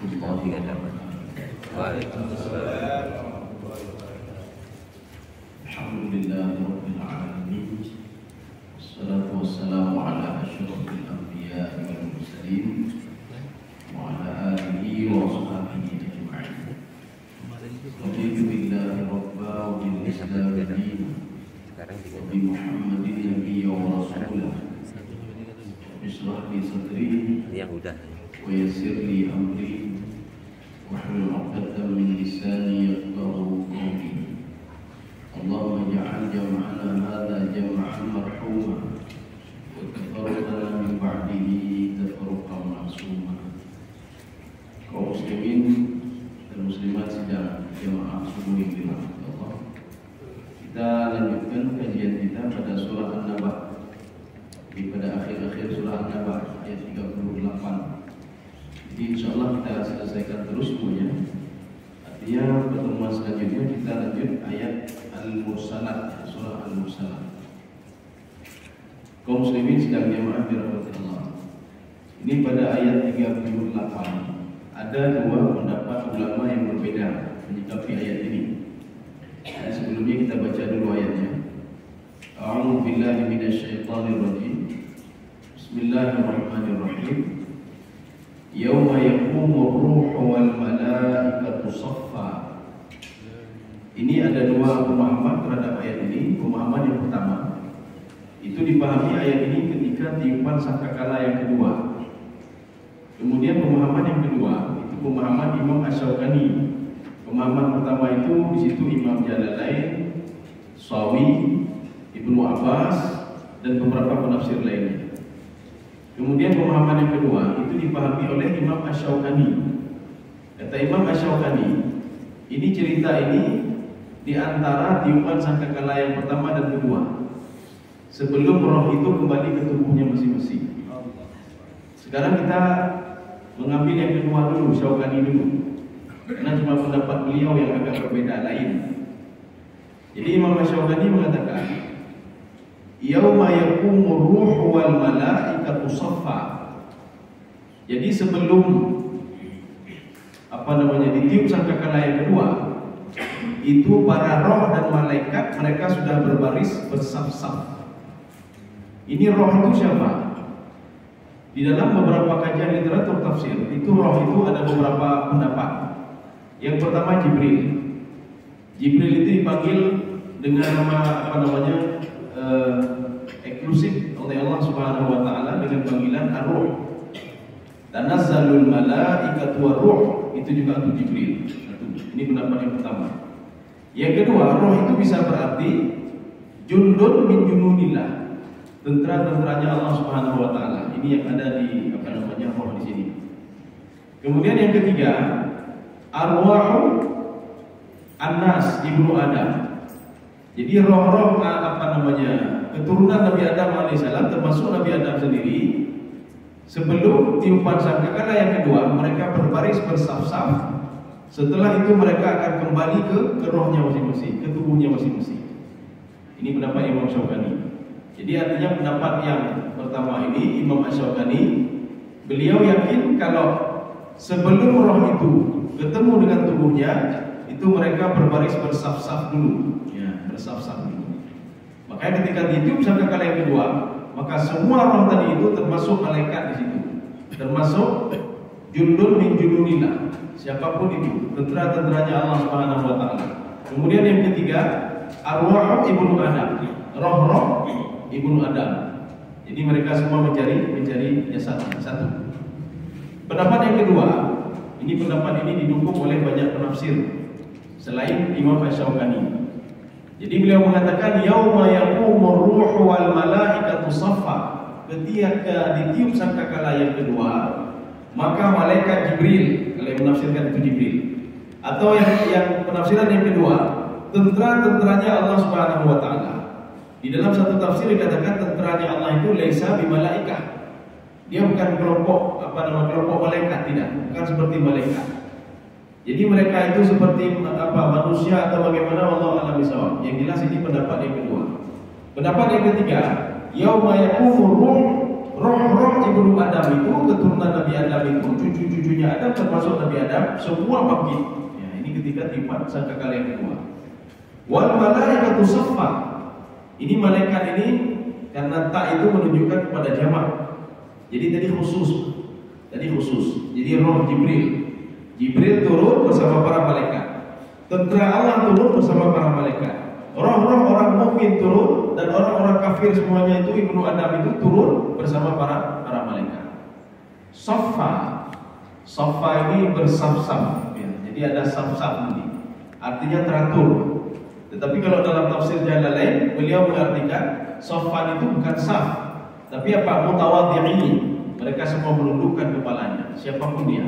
warahmatullahi wabarakatuh. Waalaikumsalam. Alhamdulillahirabbil alamin. Wassalatu wassalamu ala asyrofil anbiya'i wal mursalin wa ala alihi wa sahbihi ajma'in. Raditu billahi rabba wa bil islami dinan wa bi Muhammadin nabiyya wa rasulah. Ishrah li sadri wa yassir li amri wahlul 'uqdatam min lisani yafqahu qawli. Allahumma ja'al jam'ana hadha jam'an marhuma wa tafarraqana min ba'dihi tafarruqan ma'suma. Kaum muslimin dan muslimat sidang jamaah subuh yang dirahmati Allah, kita lanjutkan kajian kita pada surah An-Naba. Pada akhir-akhir surah An-Naba ayat 38. Jadi insyaallah kita selesaikan terus semuanya. Artinya pertemuan selanjutnya kita lanjut ayat Al-Mursalat, surah Al-Mursalat. Kaum muslimin sedang jamaah dirahmati Allah. Ini pada ayat 38 ada dua pendapat ulama yang berbeda menyikapi ayat ini. Dan sebelumnya kita baca dulu ayatnya. A'udzu billahi minasyaitonir rajim. Bismillahirrahmanirrahim. Yauma yaqumur ruhu wal malaikatu shaffa. Ini ada dua pemahaman terhadap ayat ini. Pemahaman yang pertama itu dipahami ayat ini ketika tiupan sangkakala yang kedua. Kemudian pemahaman yang kedua itu pemahaman Imam Asy-Syaukani. Pemahaman pertama itu di situ Imam Jalalain, Shawi, Ibnu Abbas dan beberapa penafsir lainnya. Kemudian pemahaman yang kedua itu dipahami oleh Imam Asy-Syaukani. Kata Imam Asy-Syaukani, ini cerita ini di antara tiupan sangkakala yang pertama dan kedua, sebelum roh itu kembali ke tubuhnya masing-masing. Sekarang kita mengambil yang kedua dulu, Syaukani dulu, karena cuma pendapat beliau yang agak berbeda lain. Jadi Imam Asy-Syaukani mengatakan, yauma yaqumur ruhu wal malaikatu shaffa. Jadi sebelum ditiup sangkakala yang kedua, itu para roh dan malaikat mereka sudah berbaris bersaf-saf. Ini roh itu siapa? Di dalam beberapa kajian literatur tafsir, itu roh itu ada beberapa pendapat. Yang pertama Jibril. Jibril itu dipanggil dengan nama eksklusif oleh Allah Subhanahu wa taala dengan panggilan Ar-Ruh. Tanazzalul malaikatu war-ruh, itu juga untuk Jibril. Ini pendapat yang pertama. Yang kedua, roh itu bisa berarti jundun min jununillah, tentara-tentaranya Allah Subhanahu wa taala. Ini yang ada di roh di sini. Kemudian yang ketiga, arwahu annas ibnu Adam. Jadi roh-roh keturunan Nabi Adam alaihissalam, termasuk Nabi Adam sendiri, sebelum tiupan sangkakala yang kedua mereka berbaris bersaf-saf. Setelah itu mereka akan kembali ke rohnya masing-masing, ke tubuhnya masing-masing. Ini pendapat Imam Syaukani. Jadi artinya pendapat yang pertama ini Imam Asy-Syaukani, beliau yakin kalau sebelum roh itu ketemu dengan tubuhnya, itu mereka berbaris bersaf-saf dulu, ya, bersaf-saf dulu. Makanya ketika ditiup sangkakala yang kedua, maka semua roh tadi itu termasuk malaikat di situ, termasuk jundun min jununillah, siapapun itu, tentara-tentaranya Allah Subhanahu wa taala. Kemudian yang ketiga, arwah ibnu Adam, roh-roh ibnu Adam. Jadi mereka semua mencari jasad satu. Pendapat yang kedua, ini pendapat ini didukung oleh banyak penafsir selain Imam Asy-Syaukani. Jadi beliau mengatakan yauma yaqumur ruhu wal malaikatu shaffa. Ketika ditiup sangkakala yang kedua, maka malaikat Jibril, kalau yang menafsirkan itu Jibril, atau yang penafsiran yang kedua, tentara-tentaranya Allah Subhanahu wa taala. Di dalam satu tafsir dikatakan tentaranya Allah itu laisa bimalaikah. Dia bukan kelompok kelompok malaikat, tidak, bukan seperti malaikat. Jadi mereka itu seperti manusia atau bagaimana, Allah a'lam bishawab. Yang jelas ini pendapat yang kedua. Pendapat yang ketiga, yauma yaqumur ruh roh-roh ibnu Adam itu, keturunan Nabi Adam itu, cucu-cucunya Adam termasuk Nabi Adam, semua bangkit. Ya, ini ketika tiba sangkakala yang kedua. Wal malaikatu saffa. Ini malaikat ini karena tak itu menunjukkan kepada jamak. Jadi tadi khusus. Jadi roh Jibril turun bersama para malaikat. Tentara Allah turun bersama para malaikat. Roh-roh orang mukmin turun dan orang-orang kafir semuanya itu ibnu Adam itu turun bersama para malaikat. Saffa ini bersaf-saf. Ya. Jadi ada saf-saf ini. Artinya teratur. Tetapi kalau dalam tafsir Jalalain beliau mengartikan saffan itu bukan saf, tapi apa? Mutawadhi'in. Mereka semua menundukkan kepalanya, siapapun dia.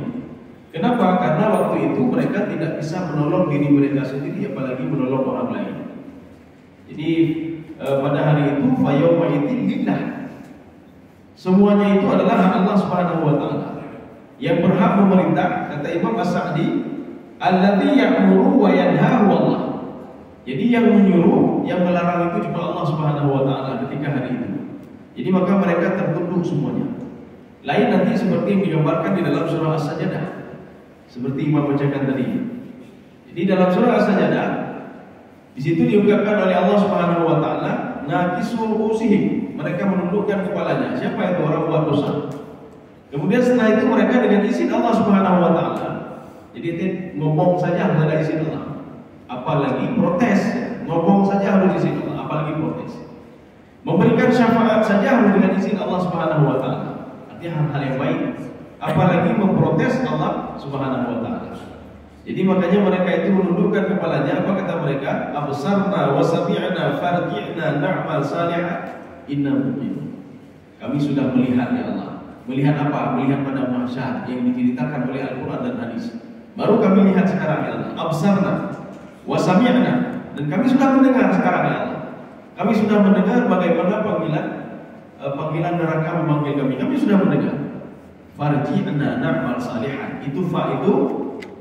Kenapa? Karena waktu itu mereka tidak bisa menolong diri mereka sendiri, apalagi menolong orang lain. Jadi pada hari itu fayawma idzin lillah. Semuanya itu adalah hak Allah Subhanahu wa taala. Yang berhak memerintah, kata Imam As-Sa'di, alladzi ya'muru wa yanhahu Allah. Jadi yang menyuruh, yang melarang itu cuma Allah Subhanahu wa taala ketika hari itu. Jadi maka mereka tertunduk semuanya. Lain nanti seperti yang digambarkan di dalam surah As-Sajdah. Seperti Imam bacakan tadi. Jadi dalam surah As-Sajdah di situ diungkapkan oleh Allah Subhanahu wa taala, naqisu ru'usihim. Mereka menundukkan kepalanya. Siapa itu orang buat dosa? Kemudian setelah itu mereka dengan izin Allah Subhanahu wa taala. Jadi ngomong saja harus ada izin Allah. Apalagi protes. Ngomong saja harus izin Allah, apalagi protes. Memberikan syafaat saja harus dengan izin Allah Subhanahu wa taala. Artinya hal yang baik, apalagi memprotes Allah Subhanahu wa taala. Jadi makanya mereka itu menundukkan kepalanya. Apa kata mereka? Absarna wa sami'na farji'na na'mal salihan inna mu'minun. Kami sudah melihat ya Allah. Melihat apa? Melihat pada mahsyar yang diceritakan oleh Al-Qur'an dan hadis. Baru kami lihat sekarang ya Allah. Absarna wa sami'na, dan kami sudah mendengar sekarang ya Allah. Kami sudah mendengar bagaimana panggilan neraka memanggil kami. Kami sudah mendengar. Farji'na na'mal salihan. Itu fa itu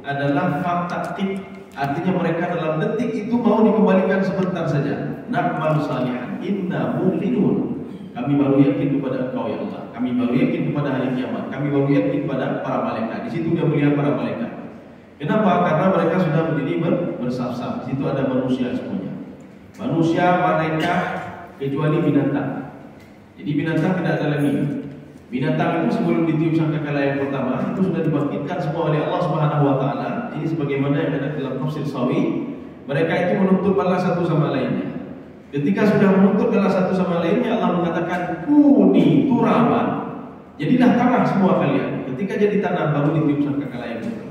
adalah fa ta'tib. Artinya mereka dalam detik itu mau dikembalikan sebentar saja. Na'mal salihan inna mu'minun. Kami baru yakin kepada Engkau ya Allah. Kami baru yakin kepada hari kiamat. Kami baru yakin kepada para malaikat. Di situ dia melihat para malaikat. Kenapa? Karena mereka sudah menjadi bersaf-saf. Di situ ada manusia semuanya. Manusia, malaikat, kecuali binatang. Jadi binatang tidak ada lagi. Binatang itu sebelum ditiup sangkakala yang pertama itu sudah dibangkitkan semua oleh Allah Subhanahu wa taala. Ini sebagaimana yang ada dalam tafsir Sawi, mereka itu menuntut balas satu sama lainnya. Ketika sudah menuntut balas satu sama lainnya, Allah mengatakan kuni turaban. Jadilah tanah semua kalian. Ketika jadi tanah baru ditiup sangkakala yang pertama.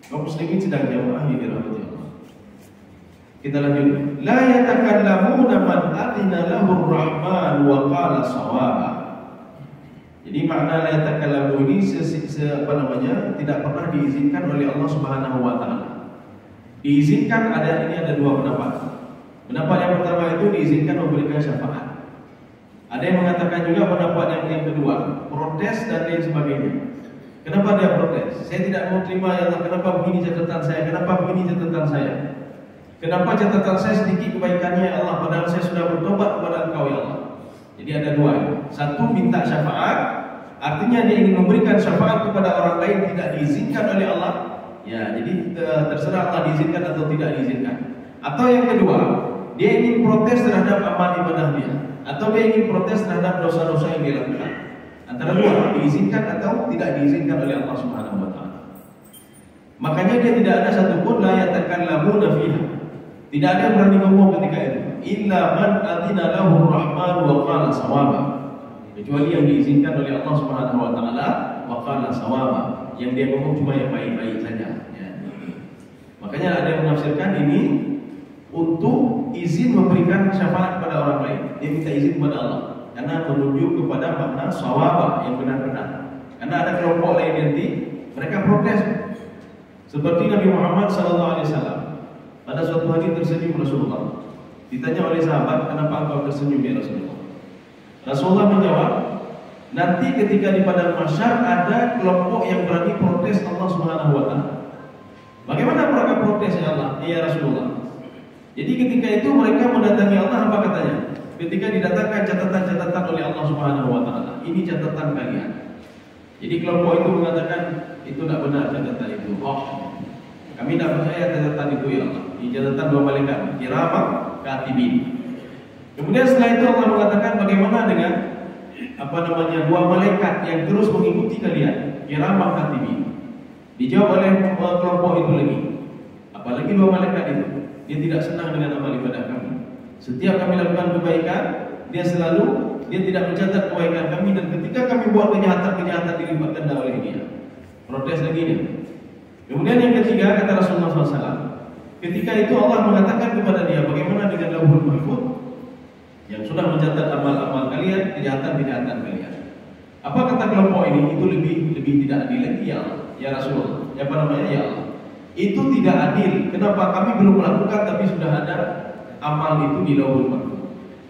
Kaum muslimin sedang jamaah yang dirahmati Allah. Kita lanjut. La yatakallamuna man adina lahu ar-rahman wa qala shawaba. Jadi makna la yatakallamu ini tidak pernah diizinkan oleh Allah Subhanahu wa taala. Diizinkan ada dua pendapat. Pendapat yang pertama itu diizinkan memberikan syafaat. Ada yang mengatakan juga pendapat yang kedua, protes dan lain sebagainya. Kenapa dia protes? Saya tidak mau terima ya Allah, kenapa begini catatan saya? Kenapa begini catatan saya? Kenapa catatan saya sedikit kebaikannya ya Allah, padahal saya sudah bertobat kepada Engkau ya Allah. Jadi ada dua. Satu, minta syafaat, artinya dia ingin memberikan syafaat kepada orang lain tidak diizinkan oleh Allah. Ya, jadi terserah Allah diizinkan atau tidak diizinkan. Atau yang kedua, dia ingin protes terhadap amal ibadah dia, atau dia ingin protes terhadap dosa-dosa yang dia lakukan. Antara dua, diizinkan atau tidak diizinkan oleh Allah Subhanahu wa taala. Makanya dia tidak ada satupun la yatakallamuna fiha. Tidak ada yang berani ngomong ketika itu. Illa man adina lahu rahman wa qala sawaba. Kecuali yang diizinkan oleh Allah Subhanahu wa taala wa qala sawaba. Yang dia ngomong cuma yang baik-baik saja. Ya. Makanya ada yang menafsirkan ini untuk izin memberikan syafaat kepada orang lain. Dia minta izin kepada Allah karena menunjuk kepada makna sawaba yang benar-benar. Karena ada kelompok lain nanti mereka protes. Seperti Nabi Muhammad SAW. Pada suatu hari tersenyum Rasulullah. Ditanya oleh sahabat, kenapa engkau tersenyum ya Rasulullah? Rasulullah menjawab, nanti ketika di padang mahsyar ada kelompok yang berani protes Allah Subhanahu wa taala. Bagaimana mereka protes ya Allah? Ya Rasulullah. Jadi ketika itu mereka mendatangi Allah, apa katanya? Ketika didatangkan catatan-catatan oleh Allah Allah Subhanahu wa taala. Ini catatan kalian. Jadi kelompok itu mengatakan itu tidak benar catatan itu. Oh, kami tidak percaya catatan itu ya Allah. Ini catatan dua malaikat, kiramah katibin. Kemudian setelah itu Allah mengatakan bagaimana dengan dua malaikat yang terus mengikuti kalian, kiramah katibin. Dijawab oleh kelompok itu lagi. Apalagi dua malaikat itu, dia tidak senang dengan amal ibadah kami. Setiap kami lakukan kebaikan, dia tidak mencatat kebaikan kami, dan ketika kami buat kejahatan dilipat ganda oleh dia. Protes lagi dia. Kemudian yang ketiga kata Rasulullah SAW, ketika itu Allah mengatakan kepada dia, bagaimana dengan Lauhul Mahfuz yang sudah mencatat amal-amal kalian, kejahatan kalian. Apa kata kelompok ini? Itu lebih tidak adil lagi ya Allah, ya Rasulullah. Ya Allah. Itu tidak adil. Kenapa? Kami belum melakukan tapi sudah ada amal itu di Lauhul Mahfuz.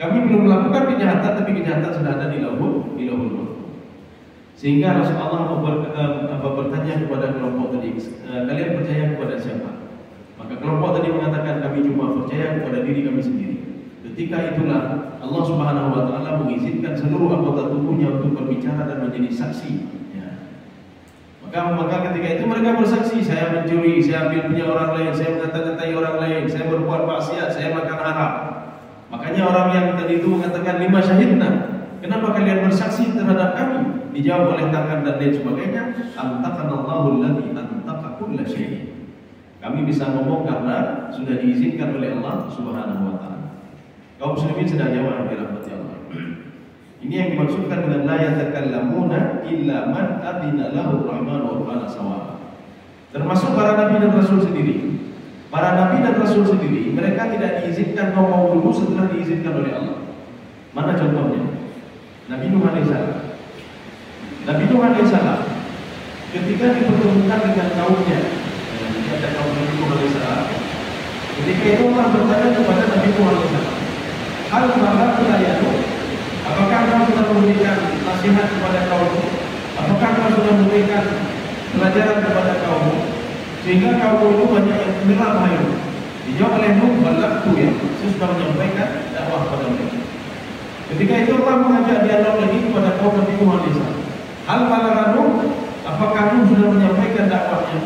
Kami belum melakukan kejahatan tapi kejahatan sudah ada di Lauhul Mahfuz. Sehingga Rasulullah bertanya kepada kelompok tadi, kalian percaya kepada siapa? Maka kelompok tadi mengatakan kami cuma percaya kepada diri kami sendiri. Ketika itulah Allah Subhanahu wa taala mengizinkan seluruh anggota tubuhnya untuk berbicara dan menjadi saksi. Ya. Maka ketika itu mereka bersaksi, saya mencuri, saya ambil punya orang lain, saya mengata-ngatai orang lain, saya berbuat maksiat, saya makan haram. Makanya orang yang tadi itu mengatakan lima syahidna, kenapa kalian bersaksi terhadap kami? Dijawab oleh tangan dan lain sebagainya. Antaqanallahu alladzi antaqa kulla syai'. Kami bisa ngomong karena sudah diizinkan oleh Allah Subhanahu wa taala. Kaum muslimin sedang jamaah dirahmati Allah. Ini yang dimaksudkan dengan la yatakallamuna illa man adina lahu rahman wa qala sawaba. Termasuk para nabi dan rasul sendiri. Para nabi dan rasul sendiri, mereka tidak diizinkan ngomong dulu setelah diizinkan oleh Allah. Mana contohnya? Nabi Nuh alaihissalam. Nabi Nuh alaihissalam ketika dipertemukan dengan kaumnya, ada kaum Nabi Nuh alaihissalam. Ketika itu Allah bertanya kepada Nabi Nuh alaihissalam, hal bagaimana ya Nuh? Apakah kamu sudah memberikan nasihat kepada kaummu? Apakah kamu sudah memberikan pelajaran kepada kaummu? Sehingga kaum itu banyak yang menyerah bahaya. Dijawab oleh Nuh, balagtu ya, saya sudah menyampaikan dakwah kepada mereka. Ketika itu Allah mengajak dialog lagi kepada kaum Nabi Nuh alaihissalam. Hal balagha Nuh, apakah Nuh sudah menyampaikan dakwahnya?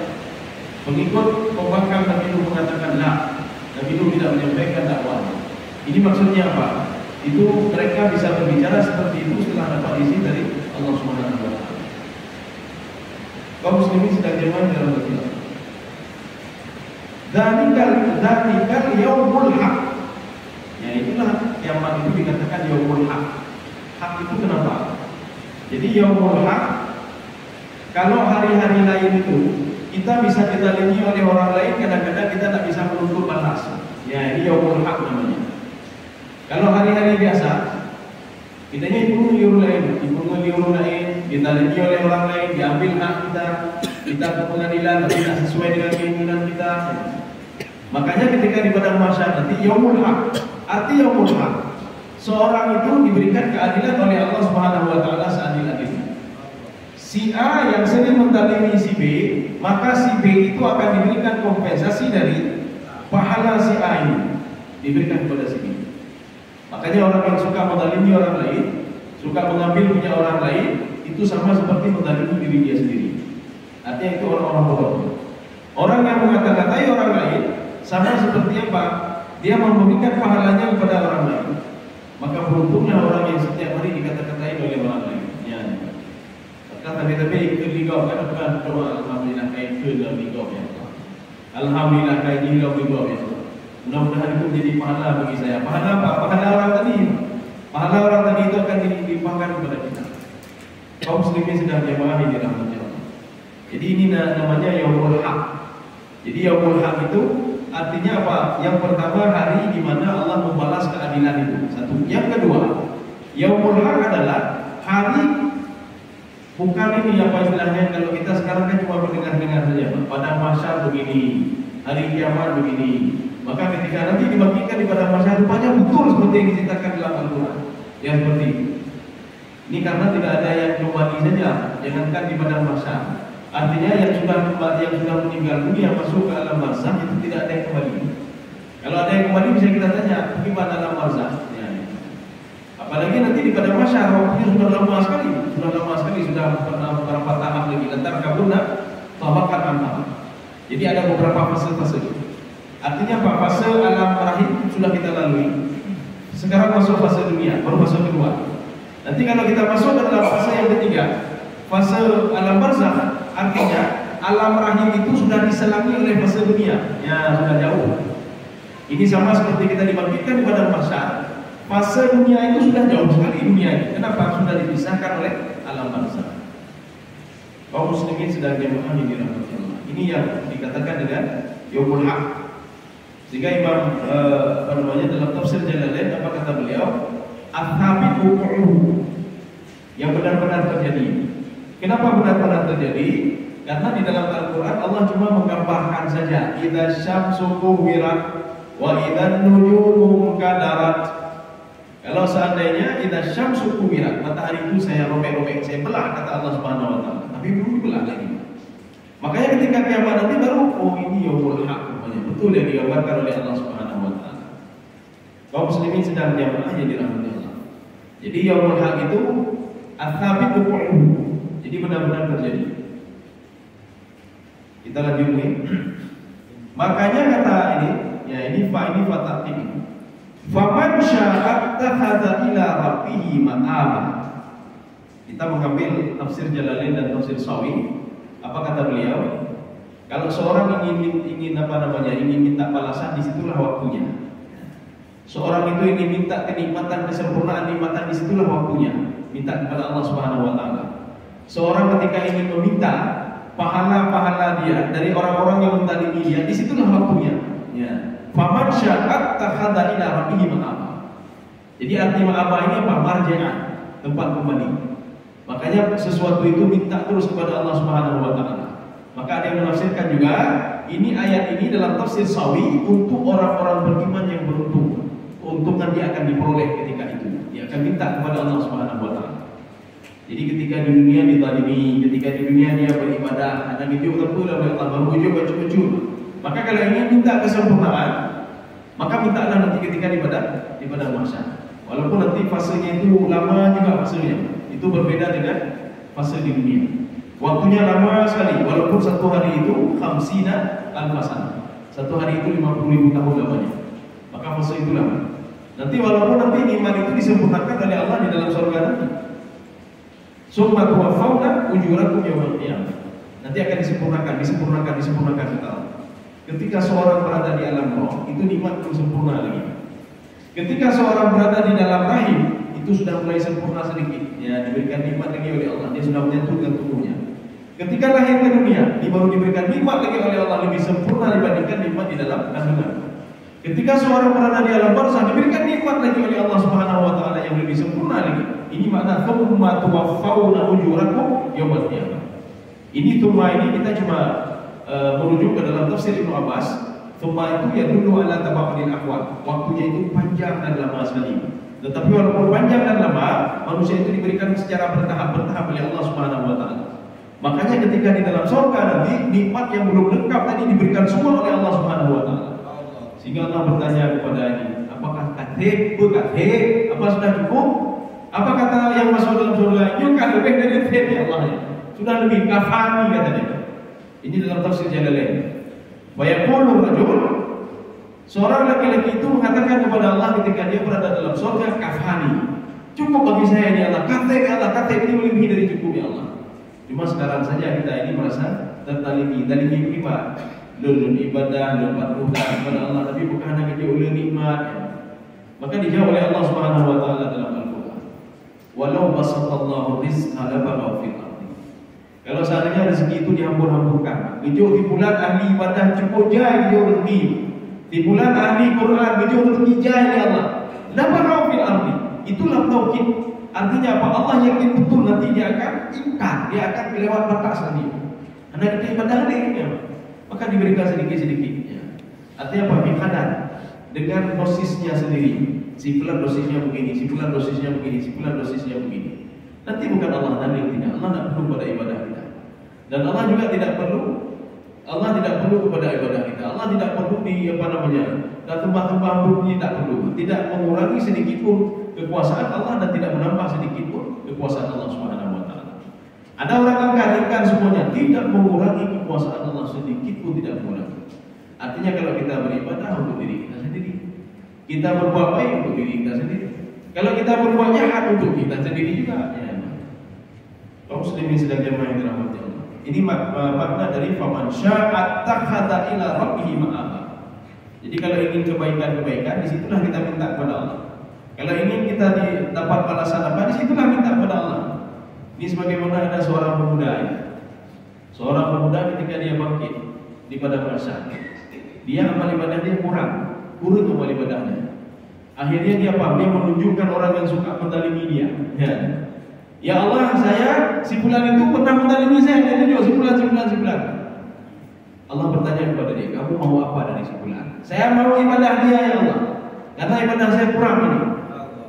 Pengikut pembangkang Nabi Nuh mengatakan lah, Nabi Nuh tidak menyampaikan dakwahnya. Ini maksudnya apa? Itu mereka bisa berbicara seperti itu setelah dapat izin dari Allah Subhanahu wa taala. Kaum muslimin sedang jemaah dalam berkilah. Dzalikal yaumul haq. Ya itulah kiamat itu dikatakan yaumul haq. Hak itu kenapa? Jadi yaumul haq, kalau hari-hari lain itu kita bisa dizalimi oleh orang lain, kadang-kadang kita tak bisa menuntut balas. Ya ini yaumul haq namanya. Kalau hari-hari biasa, kita dipungut orang lain, dizalimi oleh orang lain, diambil hak kita ke pengadilan tapi tidak sesuai dengan keinginan kita. Makanya ketika di padang mahsyar nanti yaumul haq, arti yaumul haq, seorang itu diberikan keadilan oleh Allah Subhanahu wa taala seadil-adilnya. Si A yang sering menzalimi si B, maka si B itu akan diberikan kompensasi dari pahala si A ini, diberikan kepada si B. Makanya orang yang suka menzalimi orang lain, suka mengambil punya orang lain, itu sama seperti menzalimi diri dia sendiri. Artinya itu orang-orang bodoh. Orang yang mengata-ngatai orang lain sama seperti apa? Dia memberikan pahalanya kepada orang lain. Maka beruntunglah orang yang setiap hari dikata-katai oleh orang lain. Ya. Tapi ikut ligau kan bukan doa alhamdulillah kain ke dalam ligau ya. Alhamdulillah kain ligau ya. Mudah-mudahan itu menjadi pahala bagi saya. Pahala apa? Pahala orang tadi. Pahala orang tadi itu akan dilimpahkan kepada kita. Kaum muslimin sedang jamaah di rahmatnya Allah. Jadi ini namanya yaumul haq. Jadi yaumul haq itu artinya apa? Yang pertama hari di mana Allah membalas keadilan itu. Satu. Yang kedua, yaumul haq adalah hari, bukan ini apa istilahnya, kalau kita sekarang kan cuma mendengar-dengar saja. Padang mahsyar begini, hari kiamat begini. Maka ketika nanti dibangkitkan di padang mahsyar, rupanya betul seperti yang diceritakan dalam Al-Quran. Yang seperti itu. Ini karena tidak ada yang kembali saja, jangankan di padang mahsyar. Artinya yang sudah meninggal dunia masuk ke alam barzakh itu tidak ada yang kembali. Kalau ada yang kembali bisa kita tanya, bagaimana alam barzakh? Ya. Apa Apalagi nanti di pada masyarakat waktunya sudah lama sekali, sudah beberapa tahap lagi. Lantar kabuna tabakat antara. Jadi ada beberapa fase-fase. Artinya apa? Fase alam rahim sudah kita lalui. Sekarang masuk fase dunia, baru fase kedua. Nanti kalau kita masuk ke dalam fase yang ketiga, fase alam barzakh, artinya alam rahim itu sudah diselangi oleh fase dunia. Ya, sudah jauh. Ini sama seperti kita dibangkitkan di padang mahsyar. Fase dunia itu sudah jauh sekali dunia ini. Kenapa? Sudah dipisahkan oleh alam barzakh. Kaum muslimin sedang jamaah yang dirahmati Allah. Ini yang dikatakan dengan yaumul haq. Sehingga Imam dalam tafsir Jalalain apa kata beliau? At-thabit wuqu'uhu, yang benar-benar terjadi. Kenapa benar-benar terjadi? Karena di dalam Al-Quran Allah cuma menggambarkan saja. Idza syamsu kuwirat wa idzan nujumu kadarat. Kalau seandainya idza syamsu kuwirat, matahari itu saya robek-robek, saya belah, kata Allah Subhanahu wa taala. Tapi belum belah lagi. Makanya ketika kiamat nanti baru, oh ini yaumul haq, betul yang digambarkan oleh Allah Subhanahu wa taala. Kaum muslimin sedang jamaah yang dirahmati Allah. Jadi yaumul haq itu ats-tsabit wuqu'uhu. Jadi benar-benar terjadi. Kita lanjut nih. Makanya kata ini fataktif. Faman syaa'a takhadha ila rabbih ma'aba. Kita mengambil tafsir Jalalain dan tafsir Sawi. Apa kata beliau? Kalau seorang ingin minta balasan, disitulah waktunya. Seorang itu ingin minta kenikmatan, kesempurnaan nikmatan, disitulah waktunya. Minta kepada Allah Subhanahu wa taala. Seorang ketika ingin meminta pahala-pahala dia dari orang-orang yang menzalimi dia, disitulah waktunya. Ya. Faman syaa'a takhadha ila rabbih ma'aba. Jadi arti ma'aba ini apa? Marji'ah, tempat kembali. Makanya sesuatu itu minta terus kepada Allah Subhanahu wa taala. Maka ada yang menafsirkan juga, ini ayat ini dalam tafsir Sawi untuk orang-orang beriman yang beruntung. Keuntungan dia akan diperoleh ketika itu. Dia akan minta kepada Allah Subhanahu wa taala. Jadi ketika di dunia dizalimi, ketika di dunia dia beribadah, ada video tertentu oleh Allah, baru ujub. Maka kalau ingin minta kesempurnaan, maka mintalah nanti ketika di padang mahsyar. Walaupun nanti fasenya itu lama juga fasenya. Itu berbeda dengan fase di dunia. Waktunya lama sekali, walaupun satu hari itu 50 alfasan. Satu hari itu 50.000 tahun lamanya. Maka fase itu lama. Nanti walaupun nanti iman itu disempurnakan oleh Allah di dalam surga nanti. Summa tuwaffawna ujurakum yawmal qiyamah. Nanti akan disempurnakan kata Allah. Ketika seorang berada di alam roh, itu nikmat belum sempurna lagi. Ketika seorang berada di dalam rahim, itu sudah mulai sempurna sedikit. Ya, diberikan nikmat lagi oleh Allah. Dia sudah menyentuhkan tubuhnya. Ketika lahir ke dunia, dia baru diberikan nikmat lagi oleh Allah, lebih sempurna dibandingkan nikmat di dalam kandungan. Ketika seorang berada di alam barzakh, diberikan nikmat lagi oleh Allah Subhanahu wa taala yang lebih sempurna lagi. Ini makna tsumma tuwaffawna ujurakum yaumal qiyamah. Ini tsumma ini kita cuma merujuk ke dalam tafsir Ibnu Abbas. Tsumma itu ya dulu ala tabaqil ahwal. Waktunya itu panjang dan lama sekali. Tetapi walaupun panjang dan lama, manusia itu diberikan secara bertahap oleh Allah Subhanahu wa taala. Makanya ketika di dalam surga nanti nikmat yang belum lengkap tadi diberikan semua oleh Allah Subhanahu wa taala. Sehingga Allah bertanya kepada ini, apakah katib, apa sudah cukup? Apa kata yang masuk dalam surga? Juga lebih dari katib ya Allah. Sudah lebih kafani katanya. Ini dalam tafsir Jalalain. Wa yaqulu rajul, seorang laki-laki itu mengatakan kepada Allah ketika dia berada dalam surga, kafani. Cukup bagi saya ini Allah. Katib ini melebihi dari cukup ya Allah. Cuma sekarang saja kita ini merasa tertalimi prima. Lulun ibadah, lulun patuhan kepada Allah, tapi bukan hanya kecil nikmat. Maka dijawab oleh Allah Subhanahu wa taala dalam Al-Qur'an. Walau basatallahu rizqa labaghaw fil ardi. Kalau seandainya rezeki itu dihambur-hamburkan, bejo timbulan ahli ibadah cukup jai bejo rezeki. Timbulan ahli Quran bejo rezeki jai ya Allah. Labaghaw fil ardi. Itulah tauhid. Artinya apa? Allah yakin betul nanti dia akan ingkar, dia akan kelewat batas nanti. Karena kita ibadah ini, maka diberikan sedikit-sedikit. Ya. Artinya apa? Bikadar dengan dosisnya sendiri. Si fulan dosisnya begini, si fulan dosisnya begini, si fulan dosisnya begini. Nanti bukan Allah dalil tidak. Allah tidak perlu pada ibadah kita. Dan Allah juga tidak perlu. Allah tidak perlu kepada ibadah kita. Allah tidak perlu dan tempat-tempat ini tidak perlu. Tidak mengurangi sedikit pun kekuasaan Allah dan mengatakan semuanya, tidak mengurangi kekuasaan Allah sedikit pun tidak mengurangi. Artinya kalau kita beribadah untuk diri kita sendiri, kita berbuat baik untuk diri kita sendiri. Kalau kita berbuat jahat untuk kita sendiri juga. Ya. Kaum muslimin sedang jemaah yang dirahmati Allah. Ini makna dari faman syaa'a takhadha ila rabbih ma'aba. Jadi kalau ingin kebaikan-kebaikan, disitulah kita minta kepada Allah. Kalau ingin kita dapat balasan apa, disitulah minta kepada Allah. Ini sebagaimana ada seorang pemuda ya. Seorang pemuda ketika dia bangkit di padang mahsyar, dia amal ibadah dia kurang amal ibadahnya. Akhirnya dia apa? Dia menunjukkan orang yang suka mendalimi dia. Ya Allah, saya si fulan itu pernah mendalimi saya, dia tunjuk si fulan. Allah bertanya kepada dia, kamu mau apa dari si fulan? Saya mau ibadah dia ya Allah, karena ibadah saya kurang ini.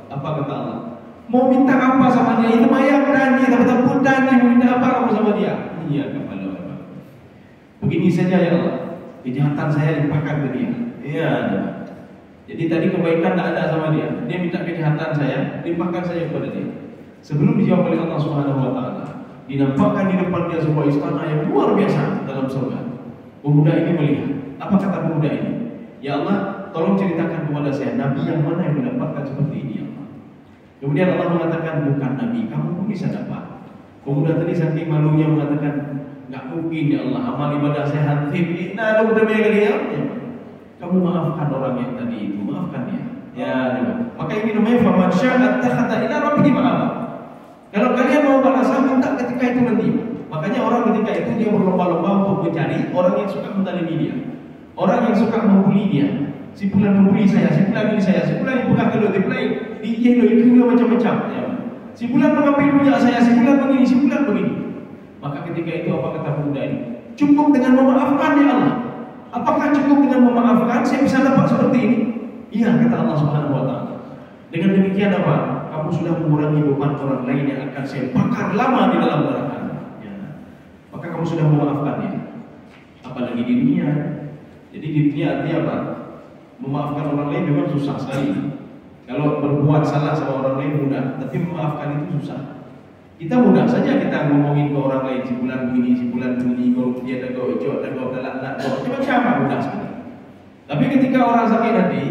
Apa kata Allah? Mau minta apa sama dia? Itu maya berani, tapi janji mau minta apa kamu sama dia? Iya kepala Allah. Begini saja ya Allah, kejahatan saya limpahkan ke dia. Iya. Jadi tadi kebaikan tidak ada sama dia. Dia minta kejahatan saya, limpahkan saya kepada dia. Sebelum dijawab oleh Allah Subhanahu Wa Taala, dinampakkan di depan dia sebuah istana yang luar biasa dalam surga. Pemuda ini melihat. Apa kata pemuda ini? Ya Allah, tolong ceritakan kepada saya Nabi yang mana yang mendapatkan seperti ini ya Allah. Kemudian Allah mengatakan, bukan Nabi, kamu pun bisa dapat. Pemuda tadi saking malunya mengatakan, nggak mungkin ya Allah, amal ibadah saya hati. Nah, lu udah ya. Kamu maafkan orang yang tadi itu, maafkan dia. Ya, maka ini namanya faman syaa'a takhadha ila rabbih ma'aba. Kalau kalian mau balasan, minta ketika itu nanti. Makanya orang ketika itu dia berlomba-lomba untuk mencari orang yang suka mendalimi dia, orang yang suka membuli dia. Si fulan membuli saya, si fulan ini saya, si fulan yang bukan kedua, si fulan itu macam-macam. Ya. Si fulan mengambil punya saya, si fulan begini, si fulan begini. Maka ketika itu apa kata pemuda ini? Cukup dengan memaafkan ya Allah. Apakah cukup dengan memaafkan saya bisa dapat seperti ini? Iya kata Allah Subhanahu Wa Taala. Dengan demikian apa? Kamu sudah mengurangi beban orang lain yang akan saya bakar lama di dalam neraka. Ya. Maka kamu sudah memaafkannya. Apalagi di dunia. Jadi di dunia artinya apa? Memaafkan orang lain memang susah sekali. Kalau berbuat salah sama orang lain mudah, tapi memaafkan itu susah. Kita mudah saja kita ngomongin ke orang lain, si bulan begini, kalau dia ada gocok, macam-macam mudah sekali. Tapi ketika orang sakit hati,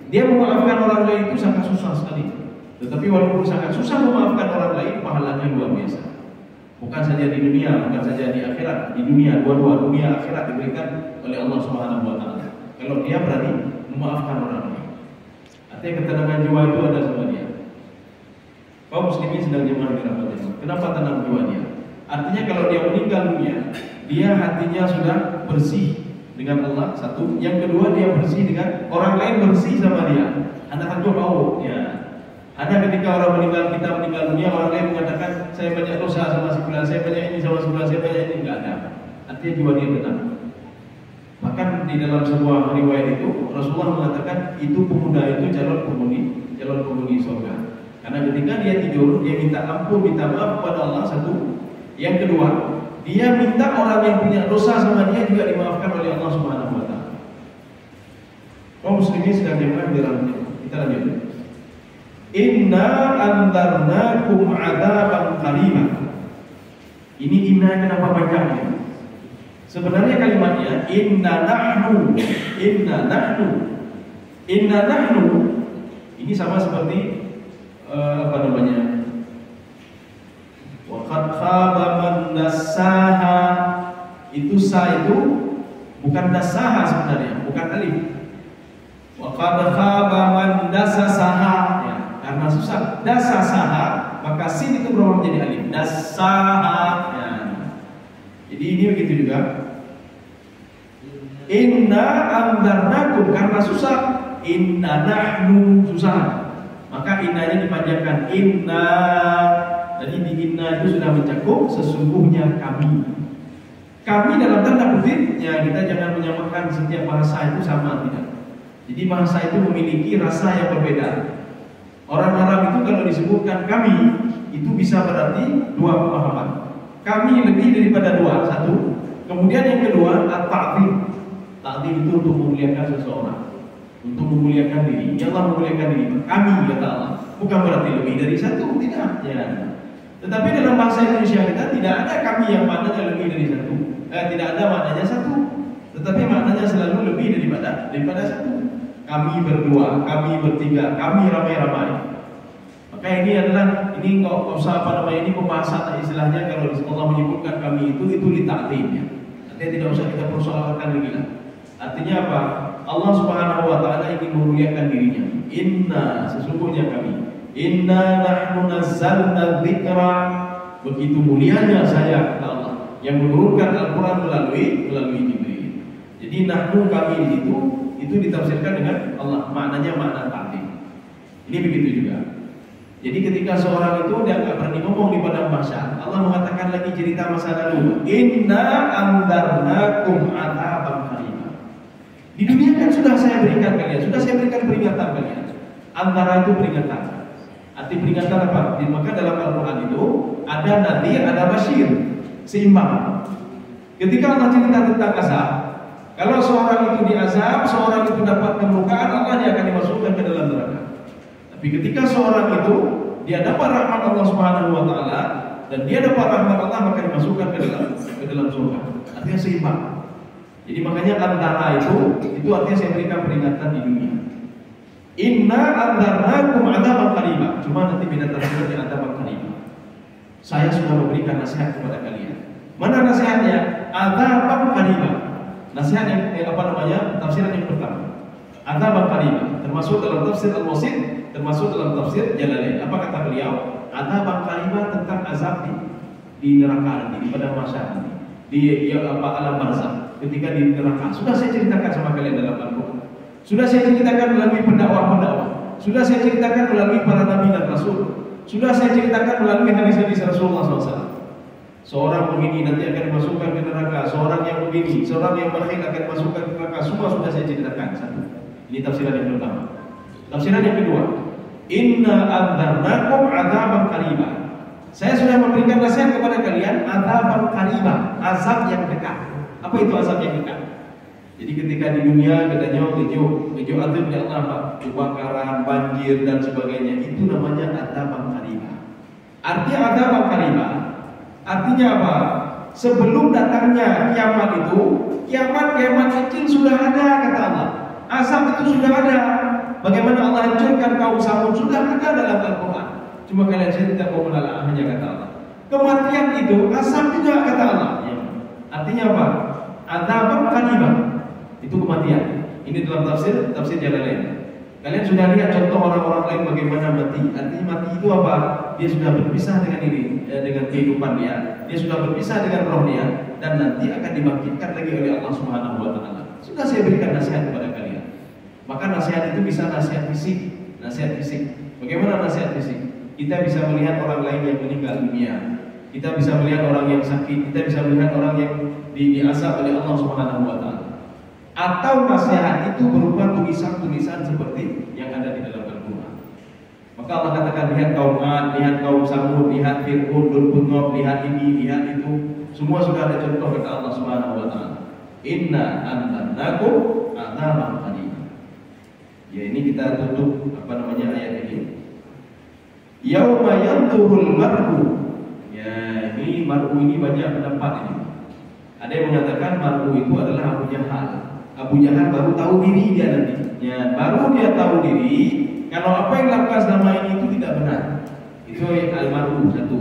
dia memaafkan orang lain itu sangat susah sekali. Tetapi walaupun sangat susah memaafkan orang lain, pahalanya luar biasa. Bukan saja di dunia, bukan saja di akhirat. Di dunia, dua-dua dunia akhirat diberikan oleh Allah Subhanahu Wa Taala. Kalau dia berani memaafkan orang lain, artinya ketenangan jiwa itu ada sama dia. Kaum muslimin sedang jemaah dirahmati Allah. Kenapa tenang jiwanya? Artinya kalau dia meninggal dunia, dia hatinya sudah bersih dengan Allah satu. Yang kedua dia bersih dengan orang lain, bersih sama dia. Anda tentu tahu ya. Ada ketika orang meninggal, kita meninggal dunia, orang lain mengatakan saya banyak dosa sama si fulan, saya banyak ini sama si fulan, saya banyak ini, enggak ada. Artinya jiwa dia tenang. Bahkan di dalam sebuah riwayat itu Rasulullah mengatakan itu pemuda itu calon penghuni surga. Karena ketika dia tidur, dia minta ampun, minta maaf kepada Allah satu. Yang kedua, dia minta orang yang punya dosa sama dia juga dimaafkan oleh Allah Subhanahu Wa Taala. Kaum muslimin sedang jemaah dirahmati. Kita lanjut. Inna andarnakum adaban qarima. Ini inna kenapa bacanya? Sebenarnya kalimatnya inna nahnu. Ini sama seperti apa namanya? Wa qad khaba man dassaha. Itu sa itu bukan dassaha sebenarnya, bukan alif. Wa qad khaba man dassaha. Ya, karena susah dassaha, maka sin itu berubah menjadi alif. Dassaha. Ya. Jadi ini begitu juga. Inna andarnakum karena susah. Inna nahnu susah. Maka innanya dipanjangkan inna. Jadi di inna itu sudah mencakup sesungguhnya kami. Kami dalam tanda kutip ya, kita jangan menyamakan setiap bahasa itu sama, tidak. Jadi bahasa itu memiliki rasa yang berbeda. Orang Arab itu kalau disebutkan kami itu bisa berarti dua pemahaman. Kami lebih daripada dua, satu. Kemudian yang kedua at-ta'zim. Ta'zim itu untuk memuliakan seseorang, untuk memuliakan diri. Ya Allah memuliakan diri. Kami kata Allah, bukan berarti lebih dari satu, tidak. Ya. Tetapi dalam bahasa Indonesia kita tidak ada kami yang maknanya lebih dari satu. Tidak ada maknanya satu, tetapi maknanya selalu lebih daripada satu. Kami berdua, kami bertiga, kami ramai-ramai. Maka ini nggak usah ini pembahasan istilahnya kalau Allah menyebutkan kami itu litaktimnya. Artinya tidak usah kita persoalkan lagi lah. Artinya apa? Allah Subhanahu wa taala ingin memuliakan dirinya. Inna, sesungguhnya kami. Inna nahnu nazzalna dzikra. Begitu mulianya saya, kata Allah, yang menurunkan Al-Qur'an melalui Jibril. Jadi nahnu, kami di situ itu ditafsirkan dengan Allah, maknanya makna ta'zim. Ini begitu juga. Jadi ketika seorang itu dia nggak berani ngomong di padang mahsyar, Allah mengatakan lagi cerita masa lalu. Inna andarnakum adzaban qaribah. Di dunia kan sudah saya berikan kalian, sudah saya berikan peringatan kalian. Antara itu peringatan. Arti peringatan apa? Maka dalam Al-Quran itu ada nadhir, ada basyir, seimbang. Ketika Allah cerita tentang azab, kalau seorang itu diazab, seorang itu dapat kemurkaan Allah, dia akan dimasukkan ke dalam neraka. Tapi ketika seorang itu dia dapat rahmat Allah Subhanahu wa taala dan dia dapat rahmat Allah, maka dimasukkan ke dalam surga. Artinya seimbang. Jadi makanya antara itu artinya saya berikan peringatan di dunia. Inna anzarnakum adzaban qaribah. Cuma nanti beda tafsirnya adzaban qaribah. Saya sudah memberikan nasihat kepada kalian. Mana nasihatnya? Adzaban qaribah. Nasihat yang tafsiran yang pertama. Adzaban qaribah termasuk dalam tafsir Al-Wasit, termasuk dalam tafsir Jalalain. Apa kata beliau? Adzaban qaribah tentang azab di neraka nanti, di padang mahsyar nanti. Di alam barzakh, ketika di neraka. Sudah saya ceritakan sama kalian dalam Al-Qur'an. Sudah saya ceritakan melalui pendakwah-pendakwah. Sudah saya ceritakan melalui para nabi dan rasul. Sudah saya ceritakan melalui hadis-hadis Rasulullah SAW. Seorang begini nanti akan dimasukkan ke neraka. Seorang yang begini, seorang yang bakhil akan dimasukkan ke neraka. Semua sudah saya ceritakan. Satu. Ini tafsiran yang pertama. Tafsiran yang kedua. Inna anzarnakum adzaban qaribah. Saya sudah memberikan nasihat kepada kalian adzaban qaribah, azab yang dekat. Apa itu azab yang dekat? Jadi ketika di dunia katanya kejo azab ya Allah, kebakaran, banjir dan sebagainya, itu namanya adzaban qaribah. Artinya adzaban qaribah artinya apa? Sebelum datangnya kiamat itu, kiamat kecil sudah ada, kata Allah. Azab itu sudah ada. Bagaimana Allah hancurkan kaum Samud sudah ada dalam Al-Quran. Cuma kalian tidak mau menelaahnya, kata Allah. Kematian itu azab juga, kata Allah. Artinya apa? Adzaban qaribah. Itu kematian. Ini dalam tafsir Jalalain. Kalian sudah lihat contoh orang-orang lain bagaimana mati. Artinya mati itu apa? Dia sudah berpisah dengan dengan kehidupan dia. Dia sudah berpisah dengan roh dia dan nanti akan dibangkitkan lagi oleh Allah Subhanahu wa taala. Sudah saya berikan nasihat kepada kalian. Maka nasihat itu bisa nasihat fisik. Bagaimana nasihat fisik? Kita bisa melihat orang lain yang meninggal dunia. Kita bisa melihat orang yang sakit. Kita bisa melihat orang yang diazab oleh Allah Subhanahu wa taala. Atau nasihat itu berupa tulisan-tulisan seperti yang ada di dalam Al-Quran. Maka Allah katakan, lihat kaum Ad, lihat kaum Samud, lihat Fir'aun, Dulpungob, lihat ini, lihat itu. Semua sudah ada contoh kata Allah Subhanahu wa taala. Inna anzarnakum adzaban qaribah. Ya, ini kita tutup ayat ini. Yauma yantuhul mar'u. Ya, ini mar'u ini banyak pendapat ini. Ada yang mengatakan mar'u itu adalah Abu Jahal. Abu Jahal baru tahu diri dia nanti. Ya, baru dia tahu diri kalau apa yang dilakukan selama ini itu tidak benar. Itu al-mar'u satu.